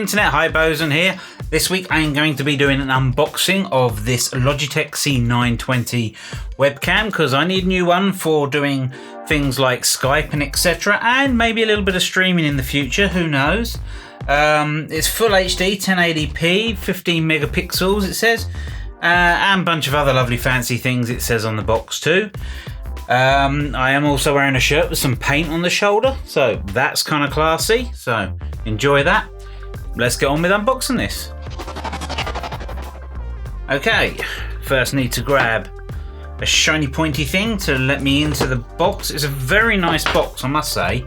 internet, Hiboson here. This week I am going to be doing an unboxing of this Logitech C920 webcam because I need a new one for doing things like Skype and etc, and maybe a little bit of streaming in the future, who knows. It's full HD 1080p 15 megapixels it says, and a bunch of other lovely fancy things it says on the box too. I am also wearing a shirt with some paint on the shoulder, so that's kind of classy, so enjoy that. Let's get on with unboxing this. Okay, first need to grab a shiny pointy thing to let me into the box. It's a very nice box, I must say.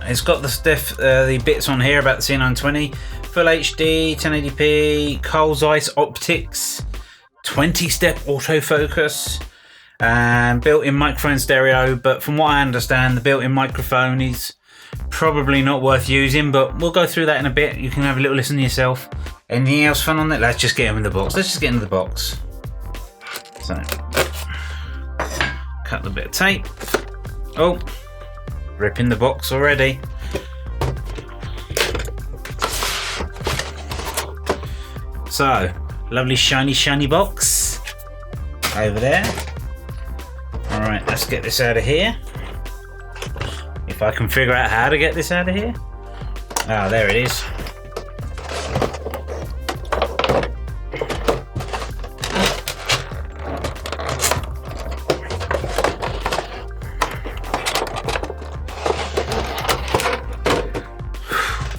It's got the bits on here about the C920, full HD, 1080p, Cole's Ice optics, 20-step autofocus, and built-in microphone stereo, but from what I understand the built-in microphone is probably not worth using, but we'll go through that in a bit. You can have a little listen to yourself. Anything else fun on that? Let's just get in the box. Let's just get into the box. So, cut the bit of tape. Oh, ripping the box already. So, lovely shiny box over there. Alright, let's get this out of here. If I can figure out how to get this out of here. Ah, there it is.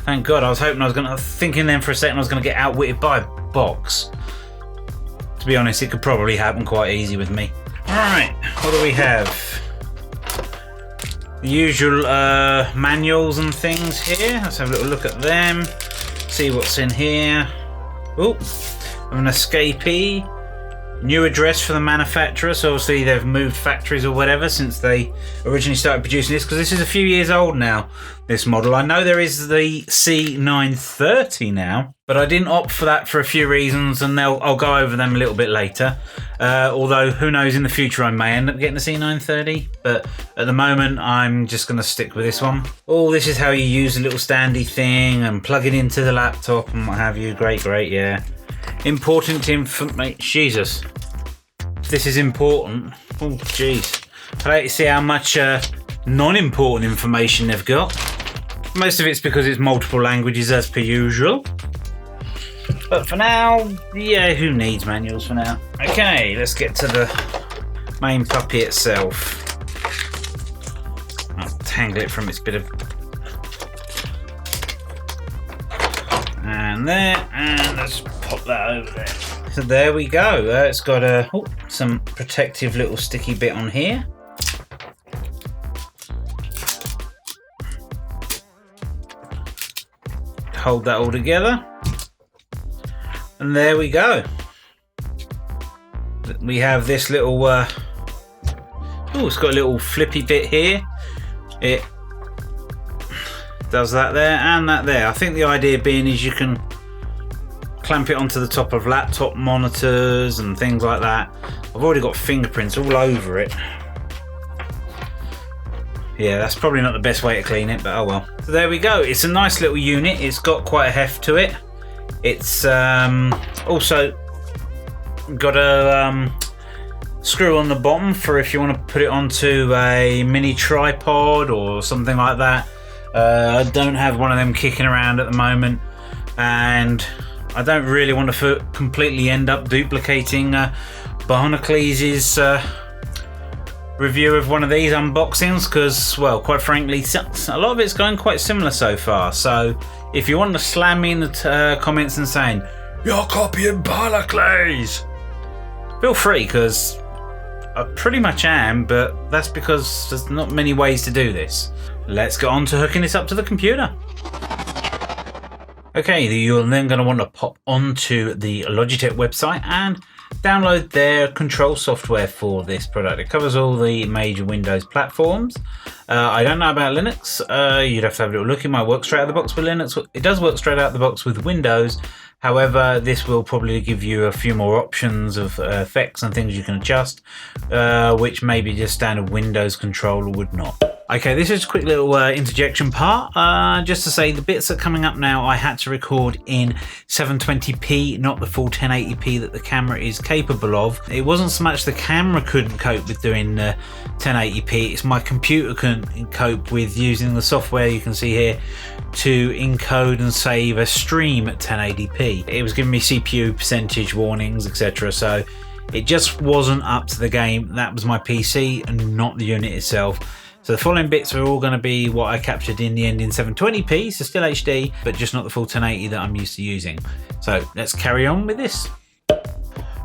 Thank God, I was thinking then for a second I was going to get outwitted by a box. To be honest, it could probably happen quite easy with me. Alright, what do we have? The usual manuals and things here. Let's have a little look at them. See what's in here. Oh, an escapee. New address for the manufacturer. So obviously they've moved factories or whatever since they originally started producing this, because this is a few years old now, this model. I know there is the C930 now, but I didn't opt for that for a few reasons, and I'll go over them a little bit later. Although who knows, in the future I may end up getting the C930, but at the moment I'm just going to stick with this one. Oh, this is how you use a little standy thing and plug it into the laptop and what have you. Great, yeah. Important information. Jesus, if this is important. Oh, jeez. I like to see how much non-important information they've got. Most of it's because it's multiple languages as per usual. But for now, yeah, who needs manuals for now? Okay, let's get to the main puppy itself. I'll tangle it from its bit of... And there, and let's pop that over there. So there we go. It's got some protective little sticky bit on here. Hold that all together. And there we go. We have this little it's got a little flippy bit here. It does that there and that there. I think the idea being is you can clamp it onto the top of laptop monitors and things like that. I've already got fingerprints all over it. Yeah, that's probably not the best way to clean it, but oh well. So there we go. It's a nice little unit. It's got quite a heft to it. It's also got a screw on the bottom for if you want to put it onto a mini tripod or something like that. I don't have one of them kicking around at the moment, and I don't really want to completely end up duplicating Barnacles' review of one of these unboxings, because, well, quite frankly, a lot of it's going quite similar so far. So if you want to slam me in the comments and saying, "You're copying Barnacles," feel free, because I pretty much am, but that's because there's not many ways to do this. Let's get on to hooking this up to the computer. Okay, you're then going to want to pop onto the Logitech website and download their control software for this product. It covers all the major Windows platforms. I don't know about Linux. You'd have to have a little look. It might work straight out of the box with Linux. It does work straight out of the box with Windows. However, this will probably give you a few more options of effects and things you can adjust, which maybe just standard Windows controller would not. Okay, this is a quick little interjection part, just to say the bits that are coming up now I had to record in 720p, not the full 1080p that the camera is capable of. It wasn't so much the camera couldn't cope with doing 1080p, it's my computer couldn't cope with using the software you can see here to encode and save a stream at 1080p. It was giving me CPU percentage warnings, etc. So it just wasn't up to the game. That was my PC and not the unit itself. So the following bits are all going to be what I captured in the end in 720p, so still HD, but just not the full 1080 that I'm used to using. So let's carry on with this.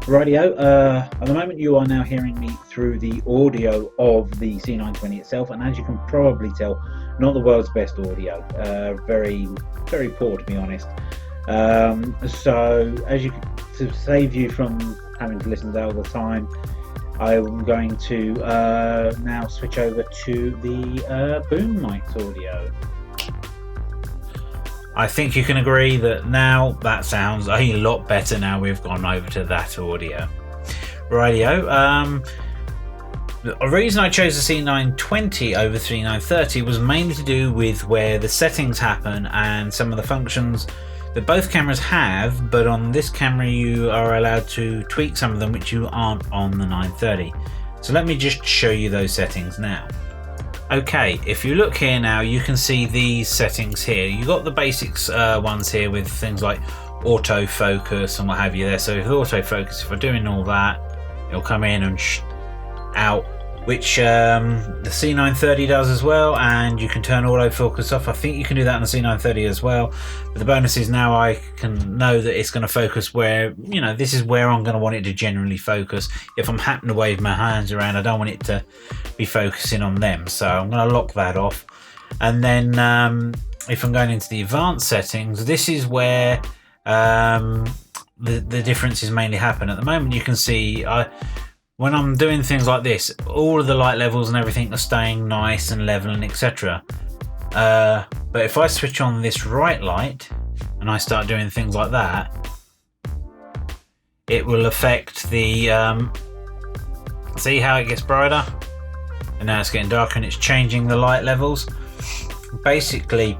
Rightio, at the moment you are now hearing me through the audio of the C920 itself, and as you can probably tell, not the world's best audio. Very, very poor, to be honest. So as you to save you from having to listen to that all the time, I'm going to now switch over to the boom mics audio. I think you can agree that now that sounds a lot better now we've gone over to that audio. Rightio. The reason I chose the C920 over C930 was mainly to do with where the settings happen and some of the functions that both cameras have, but on this camera you are allowed to tweak some of them which you aren't on the 930. So let me just show you those settings now. Okay, if you look here now, you can see these settings here. You've got the basics ones here with things like autofocus and what have you there. So with autofocus, if we're doing all that, it'll come in and out, which the C930 does as well, and you can turn autofocus off. I think you can do that on the C930 as well, but the bonus is now I can know that it's going to focus where, you know, this is where I'm going to want it to generally focus. If I'm happening to wave my hands around, I don't want it to be focusing on them, so I'm going to lock that off. And then if I'm going into the advanced settings, this is where the differences mainly happen. At the moment you can see when I'm doing things like this, all of the light levels and everything are staying nice and level and etc. But if I switch on this right light and I start doing things like that, it will affect the see how it gets brighter, and now it's getting darker and it's changing the light levels. Basically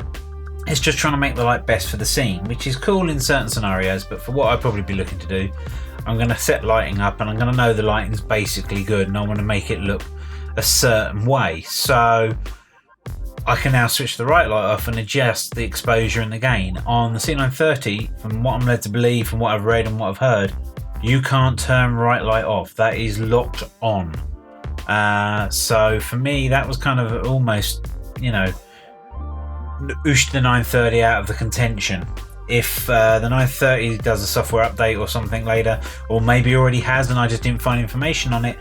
it's just trying to make the light best for the scene, which is cool in certain scenarios, but for what I'd probably be looking to do, I'm going to set lighting up and I'm going to know the lighting's basically good and I want to make it look a certain way. So I can now switch the right light off and adjust the exposure and the gain. On the C930, from what I'm led to believe, from what I've read and what I've heard, you can't turn right light off. That is locked on. So for me, that was kind of almost, you know, ooshed the 930 out of the contention. If the 930 does a software update or something later, or maybe already has and I just didn't find information on it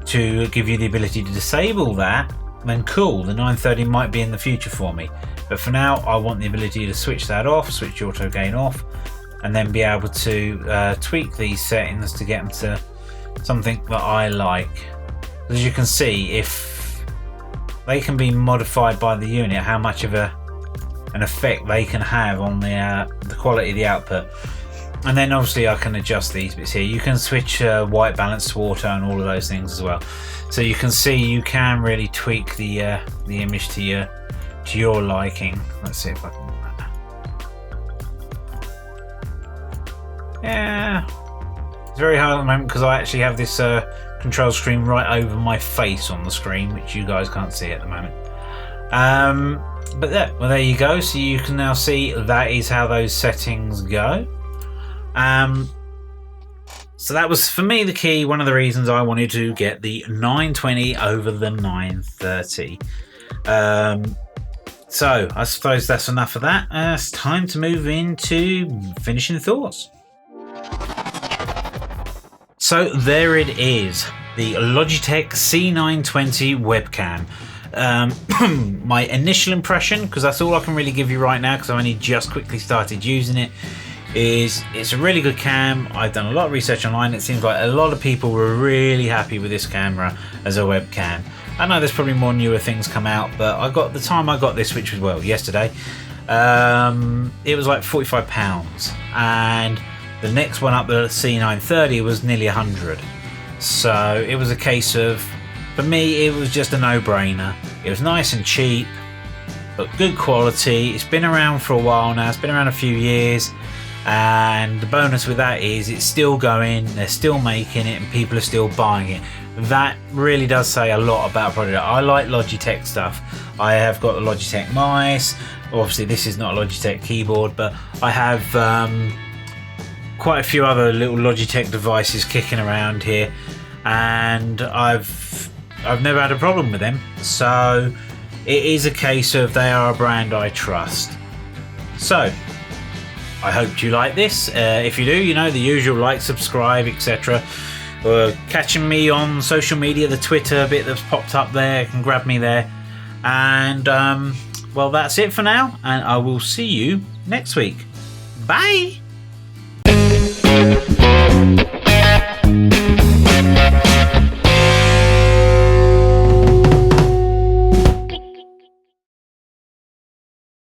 to give you the ability to disable that, then cool, the 930 might be in the future for me. But for now, I want the ability to switch that off, switch auto gain off, and then be able to tweak these settings to get them to something that I like. As you can see, if they can be modified by the unit, how much of an effect they can have on the quality of the output. And then obviously I can adjust these bits here. You can switch white balance to auto and all of those things as well. So you can see you can really tweak the image to your liking. Let's see if I can do that. Yeah, it's very hard at the moment because I actually have this control screen right over my face on the screen, which you guys can't see at the moment. But there you go. So you can now see that is how those settings go. So that was for me the key, one of the reasons I wanted to get the 920 over the 930. So I suppose that's enough of that. It's time to move into finishing thoughts. So there it is, the Logitech C920 webcam. My initial impression, because that's all I can really give you right now because I only just quickly started using it, is it's a really good cam. I've done a lot of research online. It seems like a lot of people were really happy with this camera as a webcam. I know there's probably more newer things come out, but the time I got this, which was, well, yesterday, it was like £45, and the next one up, the C930, was nearly 100. So it was a case of For me, it was just a no-brainer. It was nice and cheap, but good quality. It's been around for a while now. It's been around a few years, and the bonus with that is it's still going. They're still making it, and people are still buying it. That really does say a lot about a product. I like Logitech stuff. I have got the Logitech mice. Obviously, this is not a Logitech keyboard, but I have quite a few other little Logitech devices kicking around here, and I've never had a problem with them. So it is a case of they are a brand I trust. So I hope you like this. If you do, you know the usual, like, subscribe, etc. Catching me on social media, the Twitter bit that's popped up there, you can grab me there. And well, that's it for now, and I will see you next week. Bye.